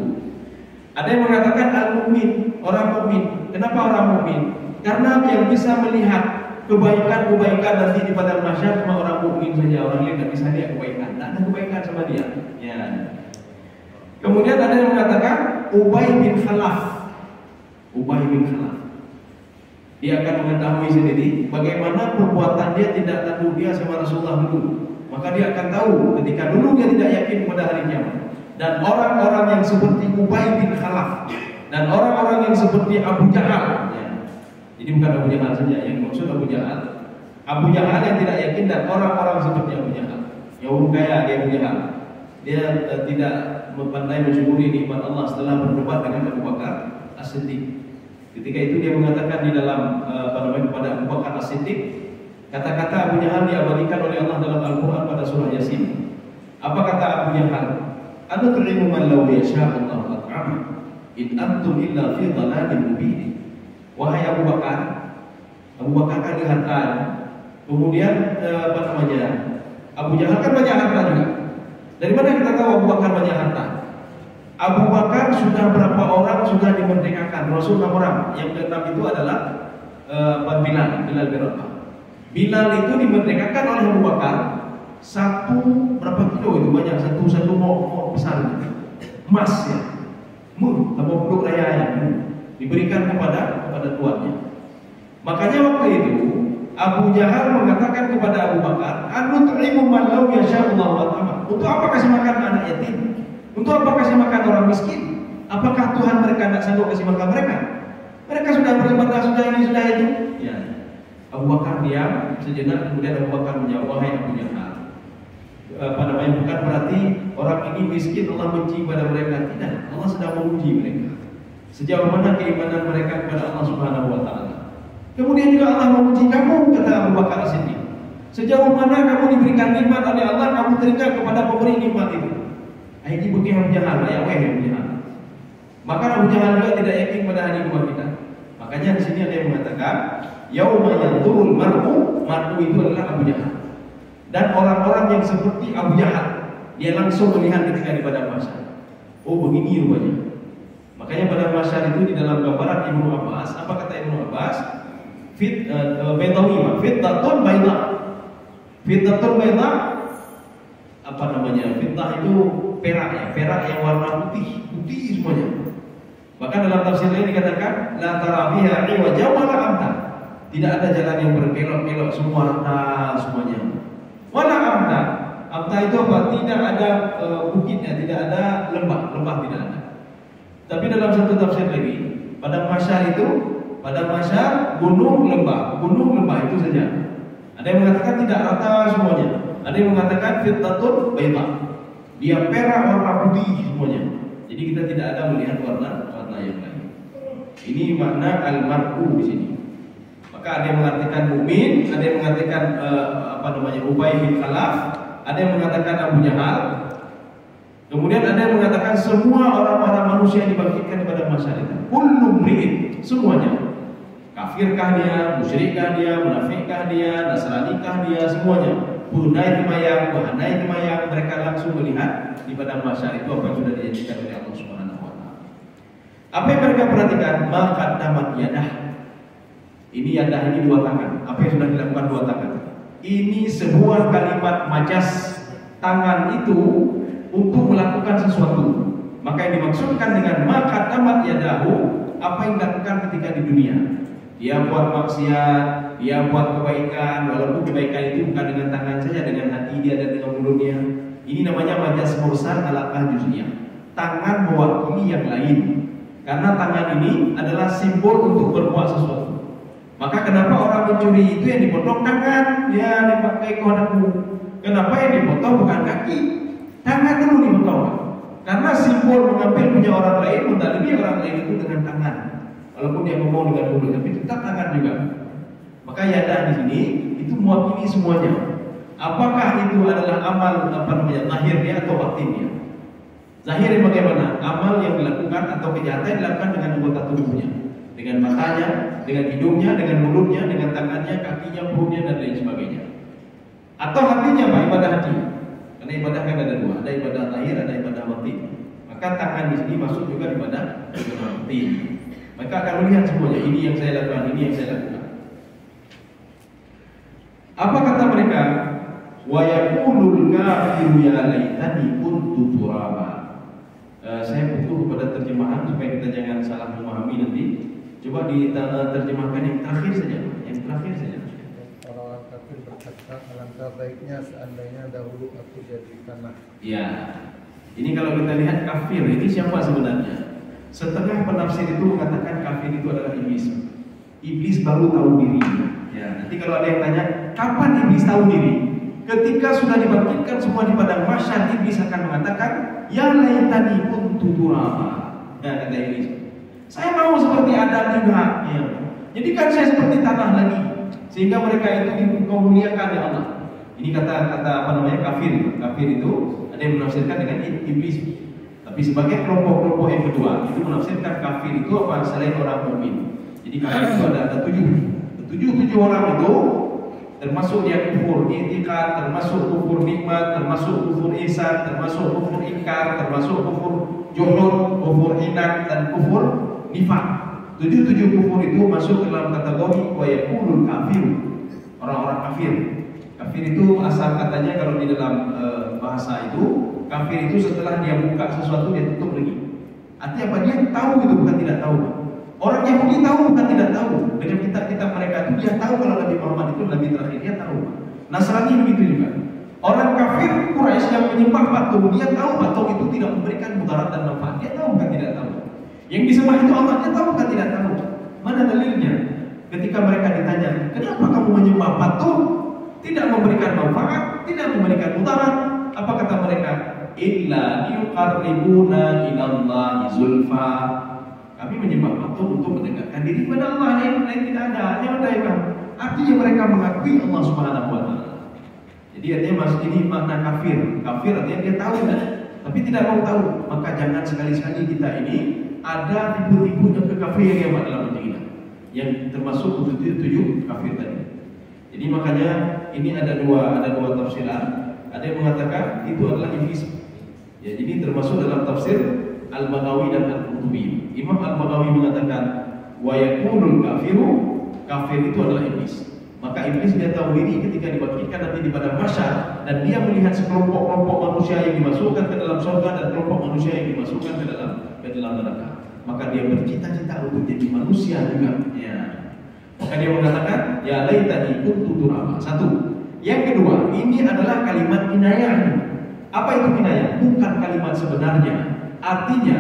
Ada yang mengatakan al-mu'min, orang mukmin. Kenapa orang mukmin? Karena yang bisa melihat kebaikan-kebaikan nanti di padang mahsyar cuma orang mukmin saja. Orang lain tidak bisa lihat kebaikan. Tidak ada kebaikan sama dia. Ya. Kemudian ada yang mengatakan Ubay bin Khalaf. Dia akan mengetahui sendiri bagaimana perbuatan dia tidak tahu dia sama Rasulullah dulu. Maka dia akan tahu ketika dulu dia tidak yakin pada hari kiamat. Dan orang-orang yang seperti Ubay bin Khalaf dan orang-orang yang seperti Abu Jahal. Ya. Jadi bukan Abu Jahal saja yang maksud Abu Jahal. Abu Jahal yang tidak yakin dan orang-orang seperti Abu Jahal. Yang orang kaya dia Abu Jahal. Dia tidak pandai mensyukuri nikmat Allah setelah berdebat dengan Abu Bakar As-Siddiq. Ketika itu dia mengatakan di dalam kepada Abu Bakar As-Siddiq, kata-kata Abu Jahal diabadikan oleh Allah dalam Al-Quran pada surah Yasin. Apa kata Abu Jahal? Anutrimu man law yasha Allah Wat'amah in antum illa fi dhalalin mubin. Wahai Abu Bakar kan harta. Kemudian Abu Jahal kan banyak harta juga. Dari mana kita tahu Abu Bakar banyak harta? Abu Bakar sudah berapa orang sudah dimerdekakan? Rasul 6 orang. Yang ke-6 itu adalah Bilal bin Rabah. Bilal itu dimerdekakan oleh Abu Bakar. Satu berapa kilo itu banyak, satu mau besar gitu. Emas ya. Sama peluk raya diberikan kepada tuannya. Makanya waktu itu Abu Jahal mengatakan kepada Abu Bakar, "Anut'imu man law yasha'ullahu wa ta'ala." Untuk apa kasih makan anak yatim? Untuk apa kasih makan orang miskin? Apakah Tuhan mereka tidak sanggup kasih makan mereka? Mereka sudah beribadah, sudah ini, sudah itu. Ya. Abu Bakar diam sejenak, kemudian Abu Bakar menjawab, "Wahai Abu Jahal, bukan berarti orang ini miskin Allah benci pada mereka. Tidak, Allah sedang menguji mereka. Sejauh mana keimanan mereka kepada Allah Subhanahu wa taala. Kemudian juga Allah menguji kamu," kata Abu Bakar Siddiq. "Sejauh mana kamu diberikan nikmat oleh Allah, kamu terikat kepada pemberi nikmat itu." Ini bukti Abu Jahal, Abu Jahal. Maka Abu Jahal juga tidak yakin pada hari dua kita. Makanya di sini ada yang mengatakan, "Yauma yanzurul mar'u itu adalah Abu Jahal." Dan orang-orang yang seperti Abu Jahal, dia langsung melihat ketika di padang mahsyar. Oh, begini rupanya. Makanya pada mahsyar itu di dalam gambaran Ibnu Abbas, apa kata Ibnu Abbas? Fitnatun bayda. Fitnatun bayda fitnah itu perak ya, perak yang warna putih semuanya. Bahkan dalam tafsir lain dikatakan la tara fiha iwaja wala amta. Tidak ada jalan yang berkelok-kelok, semua rata semuanya. Wala amta. Amta itu apa? Tidak ada bukitnya, tidak ada lembah tidak ada. Tapi dalam satu tafsir lagi, pada mahsyar itu, pada mahsyar gunung lembah itu saja. Ada yang mengatakan tidak rata semuanya. Ada yang mengatakan fitnatun bayda. Dia perak warna putih semuanya. Jadi kita tidak ada melihat warna yang lain. Ini makna al-mar'u di sini. Maka ada yang mengartikan mukmin, ada yang mengartikan Ubay bin Khalaf, ada yang mengatakan Abu Jahal. Kemudian ada yang mengatakan semua orang-orang manusia yang dibangkitkan kepada masa itu. Kullu mri'in, semuanya. Kafirkah dia, musyrikah dia, munafikkah dia, nasranikah dia, semuanya. Bunai kemayang, bahanai kemayang, mereka langsung melihat di padang mahsyar itu apa yang sudah dijanjikan oleh Allah Subhanahu wa taala. Apa yang mereka perhatikan? Maqaddamat yadah. Ini yadah ini dua tangan. Apa yang sudah dilakukan dua tangan? Ini sebuah kalimat majas, tangan itu untuk melakukan sesuatu. Maka yang dimaksudkan dengan maqaddamat yadahu, apa yang dilakukan ketika di dunia. Dia buat maksiat, dia buat kebaikan, walaupun kebaikan itu bukan dengan tangan saja, dengan hati dia dan dengan mulutnya. Ini namanya majas mursal alaqah juz'iyah. Tangan mewakili yang lain. Karena tangan ini adalah simbol untuk berbuat sesuatu. Maka kenapa orang mencuri itu yang dipotong tangan, dia dipakai kohanaku. Kenapa yang dipotong bukan kaki? Tangan dulu dipotong. Karena simbol mengambil punya orang lain, mendalimi orang lain itu dengan tangan. Walaupun dia ngomong dengan mulut, tapi tetap tangan juga. Maka yadah di sini itu mewakili semuanya. Apakah itu adalah amal zahirnya atau batinnya? Zahirnya bagaimana? Amal yang dilakukan atau kejahatan yang dilakukan dengan anggota tubuhnya, dengan matanya, dengan hidungnya, dengan mulutnya, dengan tangannya, kakinya, perutnya dan lain sebagainya. Atau hatinya, Pak, ibadah hati. Karena ibadah kan ada dua, ada ibadah zahir, ada ibadah batin. Maka tangan di sini masuk juga ibadah batin. Maka akan melihat semuanya, ini yang saya lakukan, ini yang saya lakukan. Apa kata mereka? Wa yaqulul kafiru ya laitani kuntu turaba. Saya butuh kepada terjemahan supaya kita jangan salah memahami nanti. Coba diterjemahkan yang terakhir saja, yang terakhir saja. Orang-orang kafir berkata, alangkah baiknya seandainya dahulu aku jadi tanah. Ya, ini kalau kita lihat kafir ini siapa sebenarnya? Setengah penafsir itu mengatakan kafir itu adalah iblis. Iblis baru tahu diri. Ya, nanti kalau ada yang tanya, kapan iblis tahu diri? Ketika sudah dibangkitkan semua di padang mahsyar, iblis akan mengatakan, ya laitani kuntu turaba. Ya, kata iblis, saya mau seperti Adam juga. Ya. Jadi kan saya seperti tanah lagi, sehingga mereka itu dimuliakan ya Allah. Ini kata kafir. Kafir itu ada yang menafsirkan dengan iblis. Tapi Tapi sebagai kelompok-kelompok yang kedua, itu menafsirkan kafir itu apa? Selain orang mukmin. Jadi kafir itu ada tujuh orang itu, termasuk yang kufur i'tiqad, termasuk kufur nikmat, termasuk kufur ihsan, termasuk kufur inkar, termasuk kufur juhud, kufur inad, dan kufur nifaq. Tujuh kufur itu masuk ke dalam kategori wa yaqulul kafir, orang-orang kafir. Kafir itu asal katanya kalau di dalam bahasa itu, kafir itu setelah dia buka sesuatu dia tutup lagi. Artinya apa? Dia tahu itu bukan tidak tahu. Orang Yahudi tahu bukan tidak tahu. Dengan kitab-kitab mereka itu dia tahu kalau Nabi Muhammad itu Nabi terakhir, dia tahu. Nasrani begitu juga. Orang kafir Quraisy yang menyembah patung, dia tahu patung itu tidak memberikan mudarat dan manfaat. Dia tahu bukan tidak tahu. Yang disembah itu Allah, dia tahu bukan tidak tahu. Mana dalilnya? Ketika mereka ditanya, kenapa kamu menyembah patung? Tidak memberikan manfaat, tidak memberikan mudarat. Apa kata mereka? Illa yuqarribuna ilallahi zulfa. Kami menyembah patung untuk mendekatkan diri kepada Allah, lain tidak ada. Hanya mereka. Artinya mereka mengakui Allah Subhanahu wa taala. Jadi artinya ini makna kafir. Kafir artinya dia tahu tapi tidak mau tahu. Maka jangan sekali-sekali kita ini ada tipu-tipu dan kekafiran yang dalam hati kita. Yang termasuk tujuh kafir tadi. Jadi makanya ini ada dua tafsiran. Ada yang mengatakan itu adalah iblis. Ya, jadi termasuk dalam tafsir Al-Baghawi dan Al-Qurtubi. Imam Al-Baghawi mengatakan wa yakunul kafiru, kafir itu adalah iblis. Maka iblis dia tahu diri ketika dibangkitkan nanti di padang mahsyar dan dia melihat sekelompok-kelompok manusia yang dimasukkan ke dalam surga dan kelompok manusia yang dimasukkan ke dalam neraka. Maka dia bercita-cita untuk jadi manusia juga. Ya. Maka dia mengatakan ya laitani kuntu turaba. Satu. Yang kedua, ini adalah kalimat kinayah. Apa itu kinayah? Bukan kalimat sebenarnya. Artinya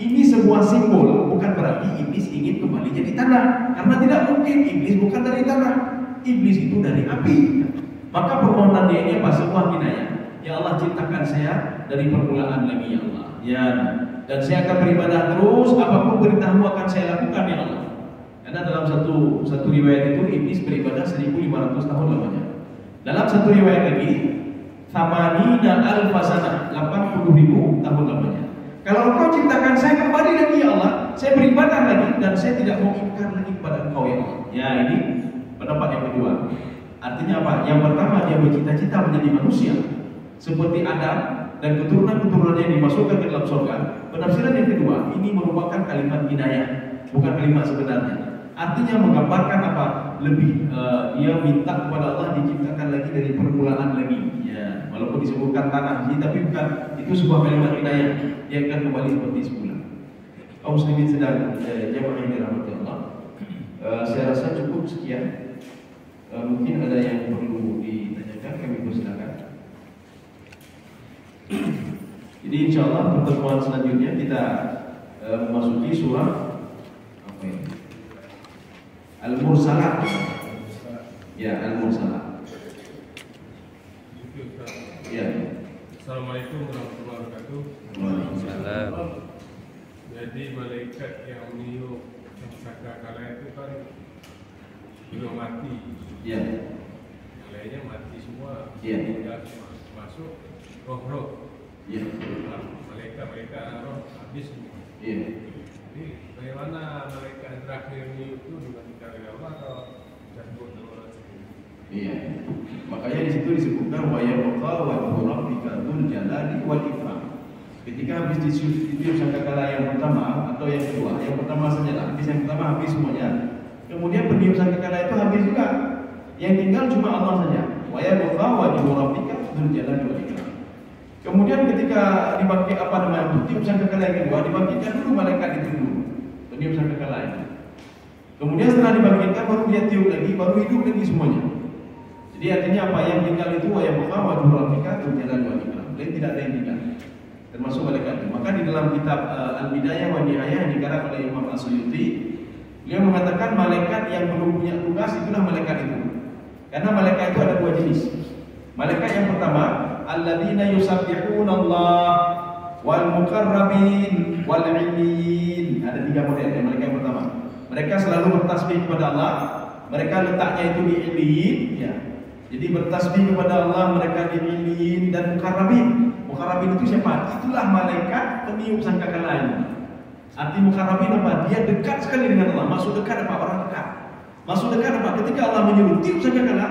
ini sebuah simbol, bukan berarti iblis ingin kembali jadi tanah. Karena tidak mungkin, iblis bukan dari tanah. Iblis itu dari api. Maka permohonan dia ini apa? Sebuah kinayah. Ya Allah, ciptakan saya dari permulaan lagi ya Allah. Ya, dan saya akan beribadah terus, apapun perintahmu akan saya lakukan ya Allah. Karena dalam satu riwayat itu iblis beribadah 1500 tahun lamanya. Dalam satu riwayat lagi, Thamanina alfasana, 80.000 tahun lamanya. Kalau engkau ciptakan saya kembali lagi ya Allah, saya beribadah lagi dan saya tidak mau ingkar lagi kepada engkau ya Allah. Ya, ini pendapat yang kedua. Artinya apa? Yang pertama dia bercita-cita menjadi manusia seperti Adam dan keturunan-keturunannya yang dimasukkan ke dalam surga. Penafsiran yang kedua, ini merupakan kalimat kinayah, bukan kalimat sebenarnya. Artinya menggambarkan apa? Lebih dia minta kepada Allah diciptakan lagi dari permulaan lagi. Ya, walaupun disebutkan tanah, tapi bukan itu sebuah kalimat kinayah. Dia akan kembali seperti semula. Kaum muslimin sedang jamaah yang dirahmati Allah. Saya rasa cukup sekian. Mungkin ada yang perlu ditanyakan, kami persilakan. Jadi insyaallah pertemuan selanjutnya kita memasuki surah apa ini? Al-Mursalat. Ya, Al-Mursalat. Ya. Assalamualaikum warahmatullahi wabarakatuh. Waalaikumsalam. Jadi malaikat yang meniup sangkakala itu kan belum mati. Ya. Yang lainnya mati semua. Ya. Tinggal masuk roh-roh. Ya. Malaikat roh habis semua. Iya. Jadi bagaimana malaikat yang terakhir meniup itu dibandingkan dengan Allah atau disebut Allah sendiri? Iya. Makanya di situ disebutkan wa yabqa wa rabbika dzul jalali wal ikram. Ketika habis ditiup sangkakala yang pertama atau yang kedua, yang pertama saja habis, yang pertama habis semuanya. Kemudian peniup sangkakala itu habis juga. Yang tinggal cuma Allah saja. Wa yabqa wa rabbika dzul jalali wal ikram. Kemudian ketika dibangkit tiup sangkakala yang kedua, dibangkitkan dulu malaikat itu dulu. Peniup sangkakala itu. Kemudian setelah dibangkitkan baru dia tiup lagi, baru hidup lagi semuanya. Jadi artinya apa yang tinggal itu wa yabqa wa rabbika dzul jalali wal ikram. Dan tidak ada yang tinggal. Termasuk malaikat itu. Maka di dalam kitab Al-Bidayah wa Nihayah yang dikarang oleh Imam As-Suyuti, beliau mengatakan malaikat yang belum punya tugas itulah malaikat itu. Karena malaikat itu ada dua jenis. Malaikat yang pertama, alladzina yusabbihuna Allah wal muqarrabin wal 'illiyin. Ada tiga model yang malaikat yang pertama. Mereka selalu bertasbih kepada Allah. Mereka letaknya itu di 'illiyin, ya. Jadi bertasbih kepada Allah mereka di 'illiyin dan muqarrabin. Muqarrabin itu siapa? Itulah malaikat peniup sangkakala ini. Arti muqarrabin apa? Dia dekat sekali dengan Allah. Maksud dekat apa? Orang dekat. Maksud dekat apa? Ketika Allah menyuruh tiup sangkakala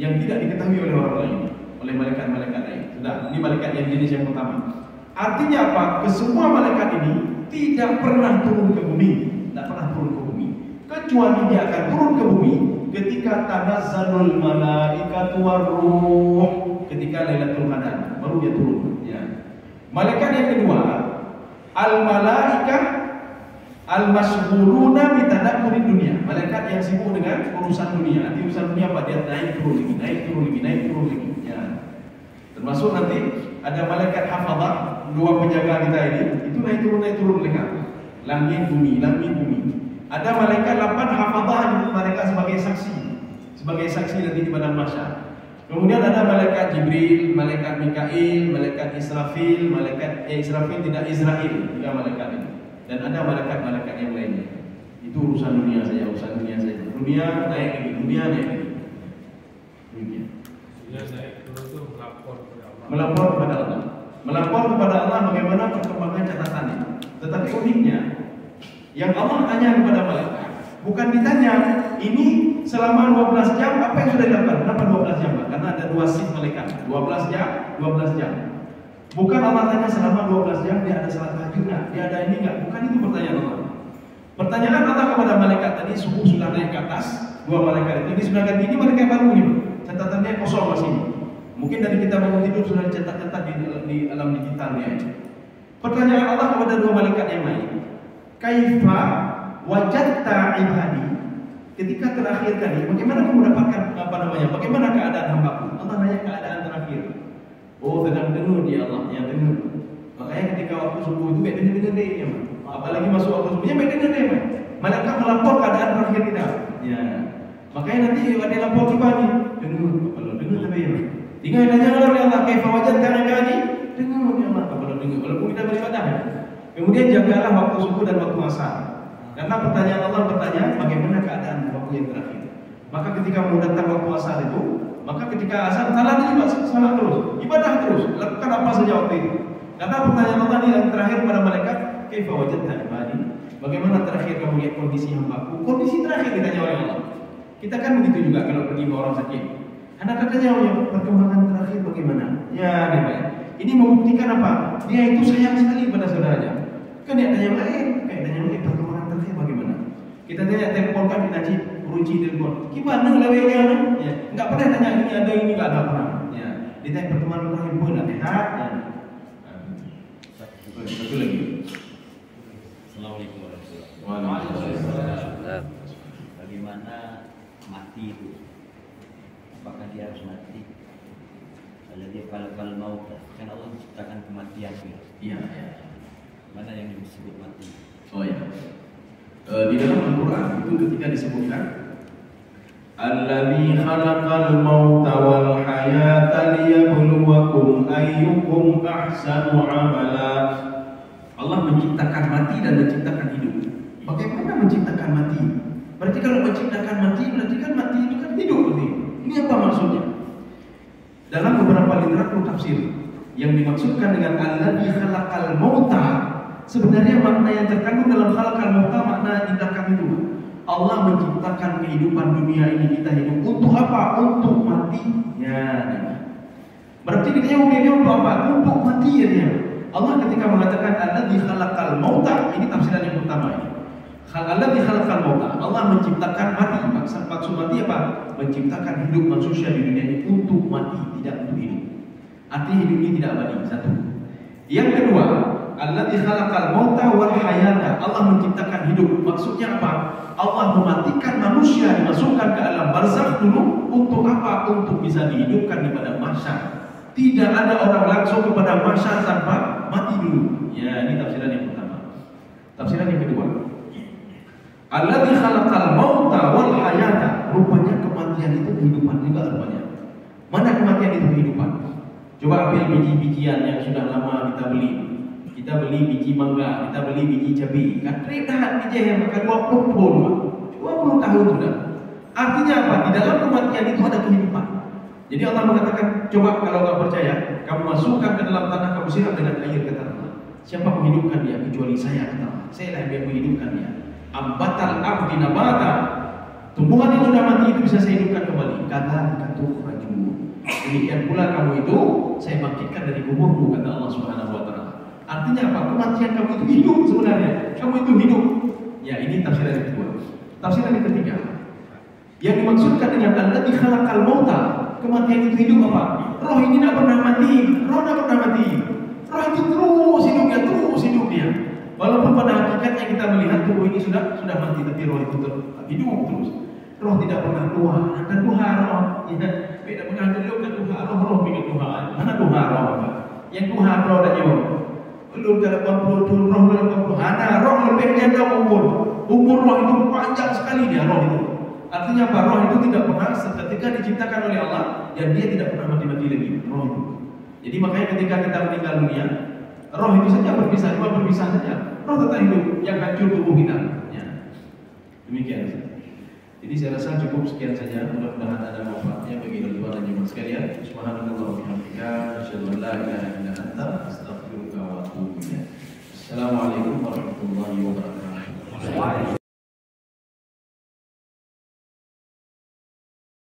yang tidak diketahui oleh orang lain, oleh malaikat-malaikat lain. Sudah, ini malaikat yang jenis yang pertama. Artinya apa? Kesemua malaikat ini tidak pernah turun ke bumi, tidak pernah turun ke bumi. Kecuali dia akan turun ke bumi ketika tanazzalul malaikatu warruh, ketika Lailatul Qadar, baru dia turun. Ya. Malaikat yang kedua, al-malaikah al-mashghuluna bi tadabburi dunia. Malaikat yang sibuk dengan urusan dunia. Nanti urusan dunia apa? Dia naik turun lagi, naik turun lagi, naik turun lagi. Ya. Termasuk nanti ada malaikat hafadzah, dua penjaga kita ini, itu naik turun mereka. Langit bumi, langit bumi. Ada malaikat 8 hafadzah, mereka sebagai saksi nanti di padang mahsyar. Kemudian ada malaikat Jibril, malaikat Mikail, malaikat Israfil, Israfil tidak Israel, tiga malaikat ini. Dan ada malaikat-malaikat yang lainnya. Itu urusan dunia saja, urusan dunia saja. Dunia naik lagi, dunia naik lagi. Demikian. Dunia naik turun itu melapor kepada Allah. Melapor kepada Allah. Melapor kepada Allah bagaimana perkembangan catatannya. Tetapi uniknya, yang Allah tanya kepada malaikat, bukan ditanya, ini selama 12 jam apa yang sudah dilakukan? Kenapa 12 jam? Karena ada 2 shift malaikat, 12 jam, 12 jam. Bukan Allah tanya selama 12 jam dia ada salat tahajud enggak? Dia ada ini enggak? Bukan itu pertanyaan Allah. Pertanyaan Allah kepada malaikat tadi, subuh sudah naik ke atas, 2 malaikat itu sudah ganti, ini malaikat baru ini. Catatannya kosong masih. Mungkin dari kita bangun tidur sudah dicatat-catat di alam digitalnya. Pertanyaan Allah kepada 2 malaikat yang lain. Kaifa wajadta ibadi? Ketika terakhir kali, bagaimana kamu mendapatkan bagaimana keadaan hambaku? Allah nanya keadaan terakhir. Oh, sedang dengar dia Allah, yang dengar. Makanya ketika waktu subuh itu baik dengar dia, apalagi masuk waktu subuhnya baik dengar dia. Malaikat melapor keadaan terakhir kita. Ya. Makanya nanti ada lapor tiba ni, dengar. Kalau dengar lebih ya. Tinggal tanya oleh Allah, kaifa wajadta ibadi? Dengar ya Allah, kalau dengar. Walaupun kita beribadah. Kemudian jagalah waktu subuh dan waktu asar. Karena pertanyaan Allah bertanya bagaimana keadaan waktu yang terakhir. Maka ketika mau datang waktu asar itu, maka ketika asar salat juga salat terus, ibadah terus, lakukan apa saja waktu itu. Karena pertanyaan Allah yang terakhir pada malaikat, kaifa wajadta ibadi? Bagaimana terakhir kamu lihat kondisi hambaku? Kondisi terakhir ditanya oleh Allah. Kita kan begitu juga kalau pergi ke orang sakit. Anak katanya perkembangan terakhir bagaimana? Ya, ini membuktikan apa? Dia itu sayang sekali pada saudaranya. Kan dia tanya yang lain, perkembangan terakhir bagaimana? Kita tanya telepon kami najib, uruci telepon. Gimana lawainya? Ya, enggak pernah tanya ini ada ini enggak ada pernah. Ya, ditanya perkembangan terakhir benar sehat. Ya. Satu lagi. Assalamualaikum warahmatullahi Waalaikumsalam. Bagaimana mati itu? Apakah dia harus mati? Kalau dia kalau mau, kan Allah menciptakan kematian. Iya. Mana yang disebut mati? Oh ya. Di dalam Al-Quran itu ketika disebutkan Alladzi khalaqal mauta wal hayata liyabluwakum ayyukum ahsanu amala. Allah menciptakan mati dan menciptakan hidup. Bagaimana menciptakan mati? Berarti kalau menciptakan mati berarti kan mati itu kan hidup berarti. Ini apa maksudnya? Dalam beberapa literatur tafsir yang dimaksudkan dengan alladzi khalaqal mauta, sebenarnya makna yang terkandung dalam khalaqal mauta makna di belakang itu. Allah menciptakan kehidupan dunia ini kita hidup untuk apa? Untuk mati. Ya. Berarti dia untuk apa? Untuk mati ya dia. Allah ketika mengatakan alladzi khalaqal mauta, ini tafsiran yang pertama ini. Alladzi khalaqal mauta, Allah menciptakan mati. Maksud mati apa? Menciptakan hidup manusia di dunia ini untuk mati, tidak untuk hidup. Arti hidup ini tidak abadi. Satu. Yang kedua, alladzi khalaqal mauta wal hayata, Allah menciptakan hidup. Maksudnya apa? Allah mematikan manusia, dimasukkan ke alam barzakh dulu untuk apa? Untuk bisa dihidupkan di padang mahsyar. Tidak ada orang langsung kepada mahsyar tanpa mati dulu. Ya, ini tafsiran yang pertama. Tafsiran yang kedua, alladzi khalaqal mauta wal hayata, rupanya kematian itu kehidupan juga rupanya. Mana kematian itu kehidupan? Coba ambil biji-bijian yang sudah lama kita beli. Kita beli biji mangga, kita beli biji cabai. Kan tahan biji yang makan 20 tahun. 20 tahun sudah. Artinya apa? Di dalam kematian itu ada kehidupan. Jadi Allah mengatakan, coba kalau nggak percaya, kamu masukkan ke dalam tanah, kamu siram dengan air, kata Allah. Siapa menghidupkan dia kecuali saya, kata Allah. Saya lah yang menghidupkan dia. Ambatal abdi nabata. Tumbuhan yang sudah mati itu bisa saya hidupkan kembali. Kata rajul. Demikian pula kamu itu saya bangkitkan dari kuburmu, kata Allah Subhanahu wa taala. Artinya apa? Kematian kamu itu hidup sebenarnya. Kamu itu hidup. Ya, ini tafsiran yang kedua. Tafsiran yang ketiga. Yang dimaksudkan dengan alladzi khalaqal mauta, kematian itu hidup apa? Roh ini tidak pernah mati. Roh tidak pernah mati. Roh itu terus hidupnya. Walaupun pada hakikatnya kita melihat tubuh ini sudah mati, tapi roh itu hidup terus. Roh tidak pernah tua. Ada duha roh. Ya, beda mengambil ke duha roh dengan duha. Mana duha roh? Yang duha roh dan yo. Belum dalam 80 roh dalam 80. Ada roh lebihnya ada umur. Umur roh itu panjang sekali dia roh itu. Artinya apa? Roh itu tidak pernah ketika diciptakan oleh Allah dan dia tidak pernah mati-mati lagi. Roh itu. Jadi makanya ketika kita meninggal dunia, roh itu saja berpisah saja. Roh tetap hidup yang hancur tubuh kita. Ya. Demikian. Jadi saya rasa cukup sekian saja. Mudah-mudahan ada manfaatnya bagi tuan dan jemaah sekalian. Subhanallah wa bihamdika, asyhadu an la ilaha illa anta, astaghfiruka wa atubu ilaik. Assalamualaikum warahmatullahi wabarakatuh.